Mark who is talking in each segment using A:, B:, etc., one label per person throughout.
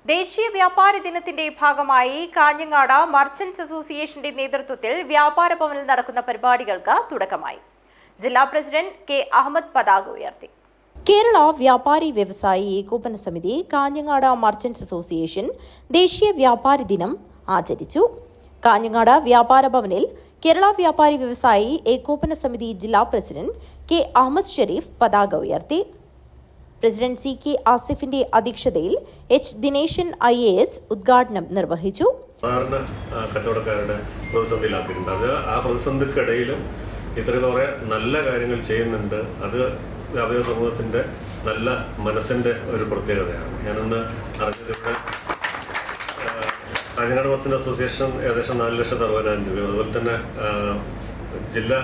A: ദേശീയ വ്യാപാര ദിനത്തിന്റെ ഭാഗമായി കാഞ്ഞങ്ങാട് മർച്ചന്റ്സ് അസോസിയേഷന്റെ നേതൃത്വത്തിൽ വ്യാപാര ഭവനിൽ നടക്കുന്ന പരിപാടികൾക്ക് തുടക്കമായി. ജില്ലാ പ്രസിഡന്റ് കെ അഹമ്മദ് പതാക ഉയർത്തി. കേരള വ്യാപാരി വ്യവസായി ഏകോപന സമിതി കാഞ്ഞങ്ങാട് മർച്ചന്റ്സ് അസോസിയേഷൻ ദേശീയ വ്യാപാരി ദിനം ആചരിച്ചു. കാഞ്ഞങ്ങാട് വ്യാപാര ഭവനിൽ കേരള വ്യാപാരി വ്യവസായി ഏകോപന സമിതി ജില്ലാ പ്രസിഡന്റ് കെ അഹമ്മദ് ഷരീഫ് പതാക ഉയർത്തി. പ്രസിഡന്റ് സി കെ ആസിഫിന്റെ അധ്യക്ഷതയിൽ എച്ച് ദിനേശൻ IAS ഉദ്ഘാടനം നിർവഹിച്ചു.
B: കച്ചവടക്കാരുടെ പ്രതിസന്ധിയിലാക്കിയിട്ടുണ്ട്. അത് ആ പ്രതിസന്ധിക്കിടയിലും ഇത്രയേറെ നല്ല കാര്യങ്ങൾ ചെയ്യുന്നുണ്ട്. അത് വ്യാപാര സമൂഹത്തിന്റെ നല്ല മനസ്സിന്റെ ഒരു പ്രത്യേകതയാണ്. ഞാനൊന്ന് അറിഞ്ഞതിവിടെ കാഞ്ഞങ്ങാട് മർച്ചന്റ് അസോസിയേഷൻ ഏകദേശം 4,60,60,000 രൂപയും അതുപോലെ തന്നെ ജില്ലാ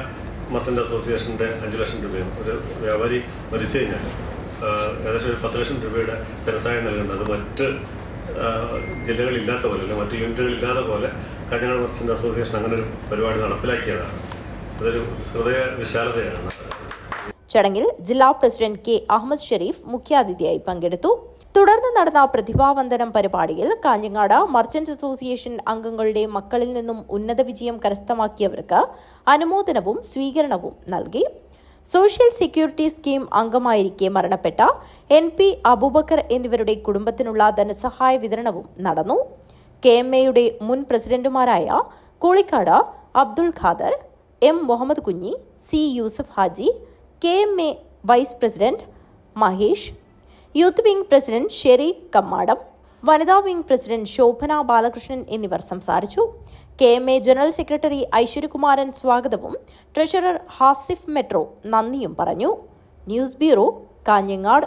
B: മർച്ചന്റ് അസോസിയേഷന്റെ 5 ലക്ഷം രൂപയും ഒരു വ്യാപാരി മരിച്ചു കഴിഞ്ഞാൽ ഏകദേശം ഒരു 10 ലക്ഷം രൂപയുടെ ധനസഹായം നൽകുന്നത് മറ്റ് ജില്ലകളില്ലാത്ത പോലെ അല്ലെങ്കിൽ മറ്റ് യൂണിറ്റുകളില്ലാത്ത പോലെ കാഞ്ഞങ്ങാട് മർച്ചന്റ് അസോസിയേഷൻ അങ്ങനെ ഒരു പരിപാടി നടപ്പിലാക്കിയതാണ്. അതൊരു ഹൃദയ വിശാലതയാണ്.
A: ചടങ്ങിൽ ജില്ലാ പ്രസിഡന്റ് കെ അഹമ്മദ് ഷരീഫ് മുഖ്യാതിഥിയായി പങ്കെടുത്തു. തുടർന്ന് നടന്ന പ്രതിഭാവന്ദനം പരിപാടിയിൽ കാഞ്ഞങ്ങാട് മർച്ചന്റ്സ് അസോസിയേഷൻ അംഗങ്ങളുടെ മക്കളിൽ നിന്നും ഉന്നത വിജയം കരസ്ഥമാക്കിയവർക്ക് അനുമോദനവും സ്വീകരണവും നൽകി. സോഷ്യൽ സെക്യൂരിറ്റി സ്കീം അംഗമായിരിക്കെ മരണപ്പെട്ട NP അബൂബക്കർ എന്നിവരുടെ കുടുംബത്തിനുള്ള ധനസഹായ വിതരണവും നടന്നു. KMA മുൻ പ്രസിഡന്റുമാരായ കോളിക്കാട് Abdul Khader, M Muhammad Kunhi, C Yusuf Haji, KMA vice president Mahesh, youth wing president Shereekh Kammadam, വനിതാ വിംഗ് പ്രസിഡന്റ് ശോഭന ബാലകൃഷ്ണൻ എന്നിവർ സംസാരിച്ചു. KMA ജനറൽ സെക്രട്ടറി ഐശ്വര്യകുമാരൻ സ്വാഗതവും ട്രഷറർ ഹാസിഫ് മെട്രോ നന്ദിയും പറഞ്ഞു. News bureau, Kanhangad.